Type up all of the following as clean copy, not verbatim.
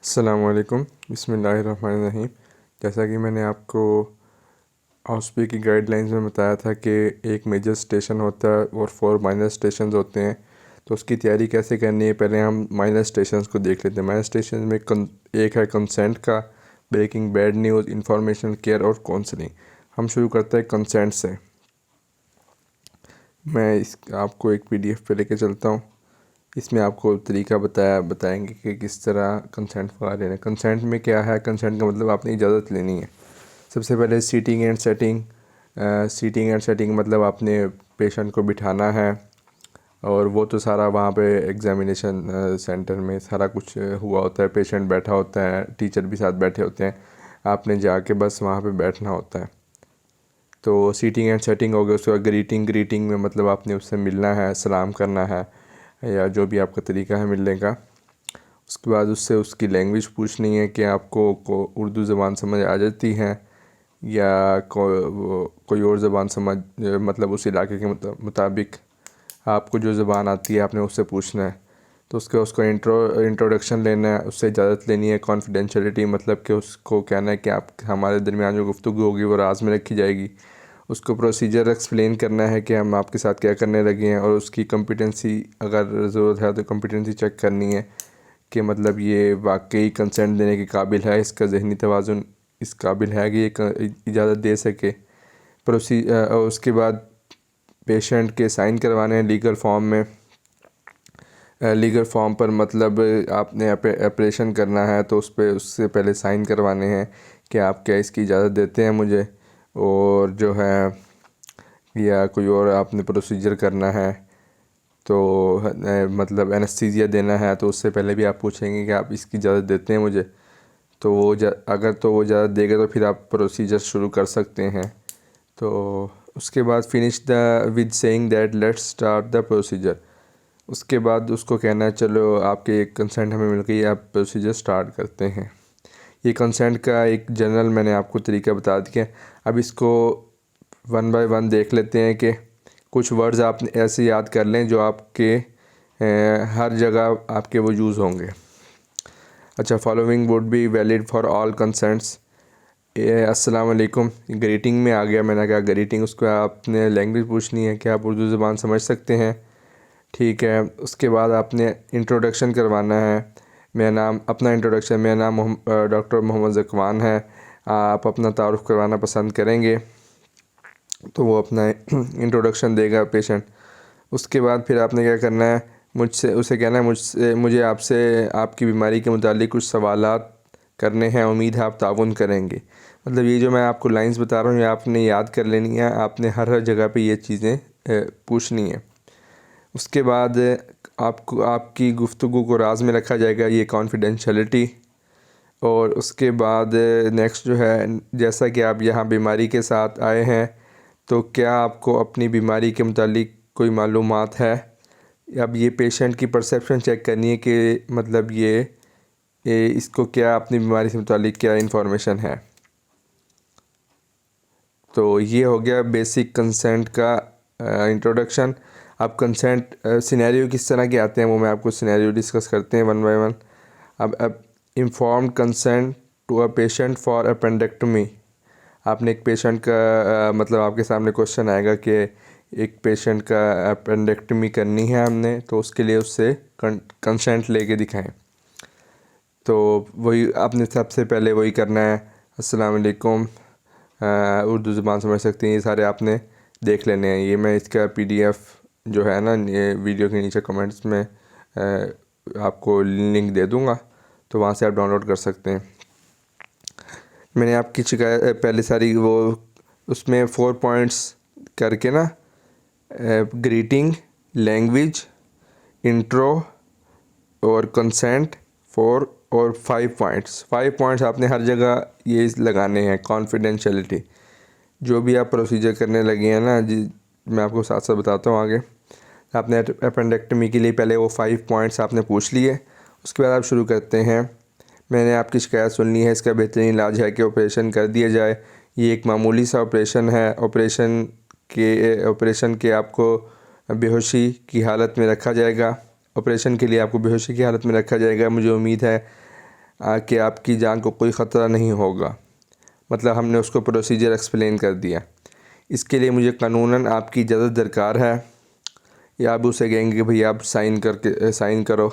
अस्सलामुअलैकुम बिस्मिल्लाहिर्रहमानिर्रहीम। जैसा कि मैंने आपको हॉस्पी की गाइडलाइंस में बताया था कि एक मेजर स्टेशन होता है और 4 माइनर स्टेशंस होते हैं, तो उसकी तैयारी कैसे करनी है पहले हम माइनर स्टेशंस को देख लेते हैं। माइनर स्टेशन में एक है कंसेंट का, breaking bad news, information, care और काउंसलिंग। हम शुरू करते हैं कंसेंट से। मैं इस आपको एक PDF पे लेके चलता हूँ। इसमें आपको तरीका बताएंगे कि किस तरह कंसेंट वगैरह लेना है। कंसेंट में क्या है, कंसेंट का मतलब आपने इजाज़त लेनी है। सबसे पहले seating and setting. Seating and setting मतलब आपने पेशेंट को बिठाना है, और वो तो सारा वहाँ पे एग्जामिनेशन सेंटर में सारा कुछ हुआ होता है। पेशेंट बैठा होता है, टीचर भी साथ बैठे होते हैं, आपने जाके बस वहाँ पे बैठना होता है। तो सीटिंग एंड सेटिंग हो गया। उसके बाद ग्रीटिंग में मतलब आपने उससे मिलना है, सलाम करना है, या जो भी आपका तरीका है मिलने का। उसके बाद उससे उसकी लैंग्वेज पूछनी है कि आपको उर्दू ज़बान समझ आ जाती है या कोई और ज़बान समझ, मतलब उस इलाके के मुताबिक आपको जो ज़बान आती है आपने उससे पूछना है। तो उसको इंट्रोडक्शन लेना है, उससे इजाज़त लेनी है। कॉन्फिडेंशियलिटी मतलब कि उसको कहना है कि आप हमारे दरमियान जो गुफ्तगू होगी वो राज में रखी जाएगी। उसको प्रोसीजर एक्सप्लेन करना है कि हम आपके साथ क्या करने लगे हैं, और उसकी कॉम्पिटेंसी अगर ज़रूरत है तो कॉम्पिटेंसी चेक करनी है कि मतलब ये वाकई कंसेंट देने के काबिल है, इसका जहनी तवाज़ुन इस काबिल है कि ये इजाज़त दे सके। उसके बाद पेशेंट के साइन करवाने हैं लीगल फॉर्म में। लीगल फॉर्म पर मतलब आपने ऑपरेशन करना है तो उस पर उससे पहले साइन करवाने हैं कि आप क्या इसकी इजाज़त देते हैं मुझे, और जो है या कोई और आपने प्रोसीजर करना है तो मतलब एनेस्थीसिया देना है, तो उससे पहले भी आप पूछेंगे कि आप इसकी इजाज़त देते हैं मुझे। तो अगर तो वो इजाज़त देगा तो फिर आप प्रोसीजर शुरू कर सकते हैं। तो उसके बाद finish the with saying that let's start the procedure. उसके बाद उसको कहना है चलो आपके कंसेंट हमें मिल गई, आप प्रोसीजर स्टार्ट करते हैं। ये कंसेंट का एक जनरल मैंने आपको तरीका बता दिया। अब इसको वन बाय वन देख लेते हैं कि कुछ वर्ड्स आप ऐसे याद कर लें जो आपके हर जगह आपके वो यूज़ होंगे। अच्छा, following would be valid for all consents. अस्सलाम वालेकुम ग्रीटिंग में आ गया। मैंने कहा ग्रीटिंग, उसको आपने लैंग्वेज पूछनी है कि आप उर्दू ज़बान समझ सकते हैं, ठीक है। उसके बाद आपने इंट्रोडक्शन करवाना है। अपना इंट्रोडक्शन, मेरा नाम डॉक्टर मोहम्मद ज़कवान है, आप अपना तारुफ़ करवाना पसंद करेंगे, तो वो अपना इंट्रोडक्शन देगा पेशेंट। उसके बाद फिर आपने क्या करना है, उसे कहना है मुझे आपसे आपकी बीमारी के मुतालिक कुछ सवालात करने हैं, उम्मीद है आप ताउन करेंगे। मतलब ये जो मैं आपको लाइंस बता रहा हूँ ये आपने याद कर लेनी है, आपने हर जगह पे ये चीज़ें पूछनी है। उसके बाद आपको आपकी गुफ्तगू को राज में रखा जाएगा, ये कॉन्फिडेंशियलिटी। और उसके बाद नेक्स्ट जो है, जैसा कि आप यहाँ बीमारी के साथ आए हैं तो क्या आपको अपनी बीमारी के मुतालिक कोई मालूमात है। अब ये पेशेंट की परसेप्शन चेक करनी है कि मतलब ये इसको क्या अपनी बीमारी से मुतालिक क्या इन्फॉर्मेशन है। तो ये हो गया बेसिक कंसेंट का इंट्रोडक्शन। अब कंसेंट सिनेरियो किस तरह के आते हैं वो मैं आपको सिनेरियो डिस्कस करते हैं वन बाय वन। अब informed consent to a patient for appendectomy. आपने एक पेशेंट का मतलब आपके सामने क्वेश्चन आएगा कि एक पेशेंट का अपेंडेक्टमी करनी है हमने, तो उसके लिए उससे कंसेंट लेके दिखाएं। तो वही आपने सबसे पहले वही करना है, अस्सलाम वालेकुम, उर्दू ज़बान समझ सकते हैं, ये सारे आपने देख लेने हैं। ये मैं इसका PDF जो है ना, ये वीडियो के नीचे कमेंट्स में आपको लिंक दे दूँगा, तो वहाँ से आप डाउनलोड कर सकते हैं। मैंने आपकी शिकायत पहले सारी वो उसमें 4 पॉइंट्स करके ना, ग्रीटिंग, लैंग्वेज, इंट्रो और कंसेंट 4 और 5 पॉइंट्स आपने हर जगह ये लगाने हैं। कॉन्फिडेंशियलिटी, जो भी आप प्रोसीजर करने लगे हैं ना जी, मैं आपको साथ साथ बताता हूँ आगे। आपने अपेंडेक्टमी के लिए पहले वो 5 पॉइंट्स आपने पूछ लिए, उसके बाद आप शुरू करते हैं। मैंने आपकी शिकायत सुन ली है, इसका बेहतरीन इलाज है कि ऑपरेशन कर दिया जाए। ये एक मामूली सा ऑपरेशन है। ऑपरेशन के आपको बेहोशी की हालत में रखा जाएगा। ऑपरेशन के लिए आपको बेहोशी की हालत में रखा जाएगा। मुझे उम्मीद है कि आपकी जान को कोई ख़तरा नहीं होगा। मतलब हमने उसको प्रोसीजर एक्सप्लेन कर दिया। इसके लिए मुझे कानूनन आपकी इजाज़त दरकार है, या आप उसे कहेंगे कि भैया आप साइन करो।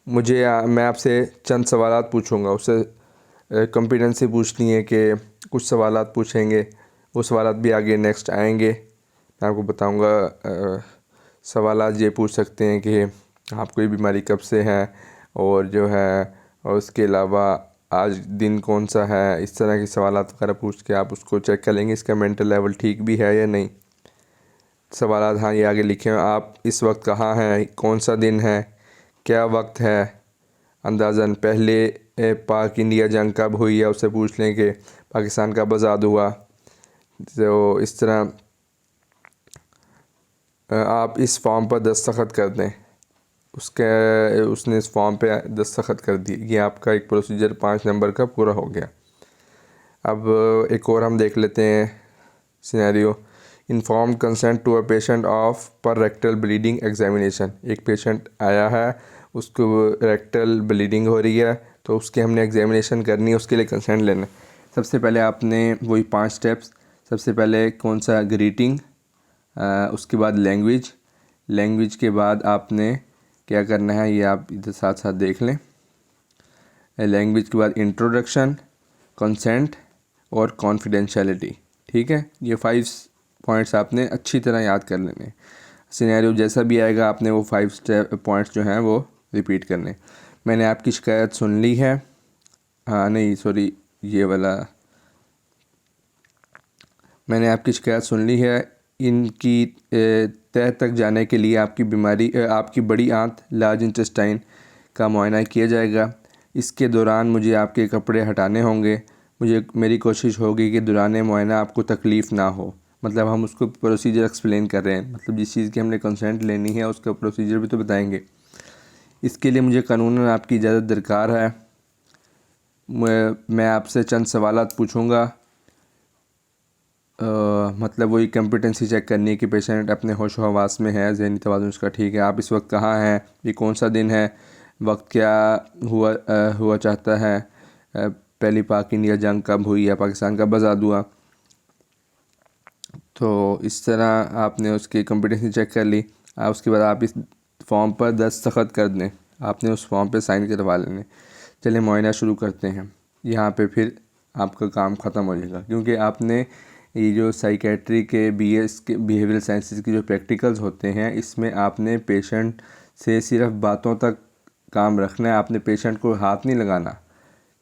मैं आपसे चंद सवालात पूछूंगा, उससे कॉम्पिटेंसी पूछनी है कि कुछ सवालात पूछेंगे, वो सवालात भी आगे नेक्स्ट आएंगे। मैं आपको बताऊंगा। सवालात ये पूछ सकते हैं कि आपको ये बीमारी कब से है, और जो है और उसके अलावा आज दिन कौन सा है। इस तरह के सवालात वगैरह पूछ के आप उसको चेक कर लेंगे इसका मेंटल लेवल ठीक भी है या नहीं। सवालात हाँ ये आगे लिखे हैं। आप इस वक्त कहाँ हैं, कौन सा दिन है, क्या वक्त है, अंदाज़न पहले पाक इंडिया जंग कब हुई है, उससे पूछ लें कि पाकिस्तान कब आज़ाद हुआ। तो इस तरह आप इस फॉर्म पर दस्तखत कर दें। उसने इस फॉर्म पे दस्तखत कर दिए। ये आपका एक प्रोसीजर 5 नंबर का पूरा हो गया। अब एक और हम देख लेते हैं scenario. Inform consent to a patient of per rectal bleeding examination. एक पेशेंट आया है, उसको रेक्टल ब्लीडिंग हो रही है, तो उसकी हमने एग्जामिनेशन करनी है, उसके लिए कंसेंट लेना है। सबसे पहले आपने वही 5 स्टेप्स। सबसे पहले कौन सा ग्रीटिंग, उसके बाद लैंग्वेज के बाद आपने क्या करना है ये आप इधर साथ साथ देख लें। लैंग्वेज के बाद इंट्रोडक्शन, कंसेंट और कॉन्फिडेंशियलिटी। ठीक है, ये 5 पॉइंट्स आपने अच्छी तरह याद कर लेने हैं। सिनेरियो जैसा भी आएगा आपने वो 5 पॉइंट्स जो हैं वो रिपीट करने। मैंने आपकी शिकायत सुन ली है। हाँ नहीं सॉरी, ये वाला मैंने आपकी शिकायत सुन ली है। इनकी तह तक जाने के लिए आपकी बड़ी आंत लार्ज इंटेस्टाइन का मुआयना किया जाएगा। इसके दौरान मुझे आपके कपड़े हटाने होंगे। मेरी कोशिश होगी कि दौरान मुआयना आपको तकलीफ़ ना हो। मतलब हम उसको प्रोसीजर एक्सप्लेन कर रहे हैं, मतलब जिस चीज़ की हमने कंसेंट लेनी है उसका प्रोसीजर भी तो बताएंगे। इसके लिए मुझे कानूनन आपकी इजाज़त दरकार है। मैं आपसे चंद सवालात पूछूंगा। मतलब वही कॉम्पिटेंसी चेक करनी है कि पेशेंट अपने होश हवास में है, ज़हनी तवाज़ुन उसका ठीक है। आप इस वक्त कहाँ हैं, ये कौन सा दिन है, वक्त क्या हुआ चाहता है, पहली पाक इंडिया जंग कब हुई है, पाकिस्तान कब आज़ाद हुआ। तो इस तरह आपने उसकी कॉम्पिटेंसी चेक कर ली। उसके बाद आप इस फॉर्म पर दस्तखत कर दें। आपने उस फॉर्म पर साइन करवा लेने। चलिए मुआयना शुरू करते हैं। यहाँ पे फिर आपका काम ख़त्म हो जाएगा, क्योंकि आपने ये जो साइकेट्री के BS के बिहेवियरल साइंसेस की जो प्रैक्टिकल्स होते हैं, इसमें आपने पेशेंट से सिर्फ बातों तक काम रखना है। आपने पेशेंट को हाथ नहीं लगाना,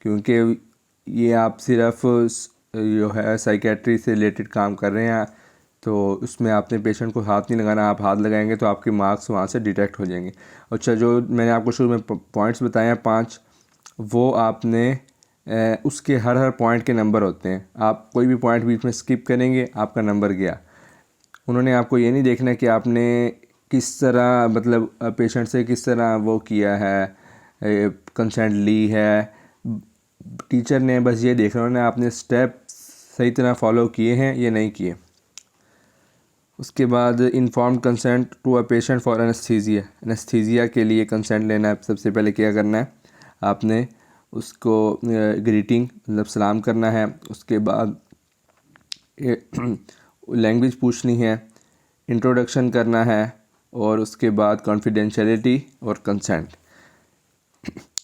क्योंकि ये आप सिर्फ जो है साइकेट्री से रिलेटेड काम कर रहे हैं, तो उसमें आपने पेशेंट को हाथ नहीं लगाना। आप हाथ लगाएंगे तो आपके मार्क्स वहाँ से डिटेक्ट हो जाएंगे। अच्छा, जो मैंने आपको शुरू में पॉइंट्स बताए हैं 5, वो आपने उसके हर पॉइंट के नंबर होते हैं। आप कोई भी पॉइंट बीच में स्किप करेंगे, आपका नंबर गया। उन्होंने आपको ये नहीं देखना कि आपने किस तरह, मतलब पेशेंट से किस तरह वो किया है, कंसेंट ली है। टीचर ने बस ये देखना उन्होंने आपने स्टेप सही तरह फॉलो किए हैं या नहीं किए। उसके बाद inform consent to a patient for anaesthesia के लिए कंसेंट लेना है। सबसे पहले क्या करना है, आपने उसको ग्रीटिंग मतलब सलाम करना है। उसके बाद लैंग्वेज पूछनी है, इंट्रोडक्शन करना है, और उसके बाद कॉन्फिडेंशियलिटी और कंसेंट।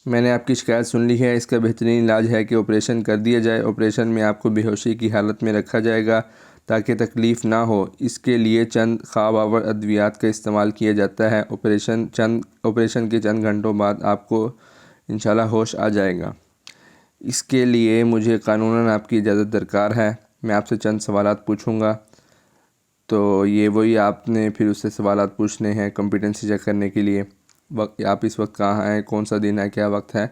मैंने आपकी शिकायत सुन ली है। इसका बेहतरीन इलाज है कि ऑपरेशन कर दिया जाए। ऑपरेशन में आपको बेहोशी की हालत में रखा जाएगा ताकि तकलीफ़ ना हो। इसके लिए चंद ख्वाब आवर अद्वियात का इस्तेमाल किया जाता है। ऑपरेशन के चंद घंटों बाद आपको इंशाल्लाह होश आ जाएगा। इसके लिए मुझे कानूनन आपकी इजाज़त दरकार है। मैं आपसे चंद सवालात पूछूंगा, तो ये वही आपने फिर उससे सवालात पूछने हैं कॉम्पिटेंसी चेक करने के लिए। वक्त आप इस वक्त कहाँ हैं, कौन सा दिन है, क्या वक्त है,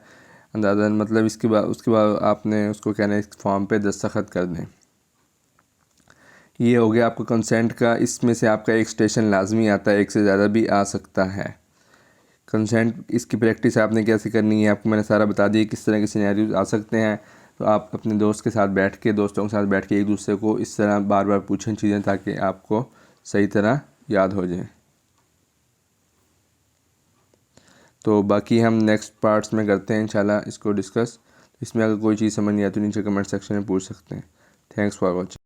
अंदाज़न। मतलब उसके बाद आपने उसको कहना है इस फॉर्म पे दस्तखत कर दें। ये हो गया आपका कंसेंट का। इसमें से आपका एक स्टेशन लाजमी आता है, एक से ज़्यादा भी आ सकता है। कंसेंट इसकी प्रैक्टिस आपने कैसे करनी है आपको मैंने सारा बता दिया, किस तरह के सिनेरियोज आ सकते हैं। तो आप अपने दोस्तों के साथ बैठ के एक दूसरे को इस तरह बार बार पूछें चीज़ें, ताकि आपको सही तरह याद हो जाए। तो बाकी हम नेक्स्ट पार्ट्स में करते हैं इंशाल्लाह इसको डिस्कस। इसमें अगर कोई चीज़ समझ नहीं आती तो नीचे कमेंट सेक्शन में पूछ सकते हैं। Thanks for watching.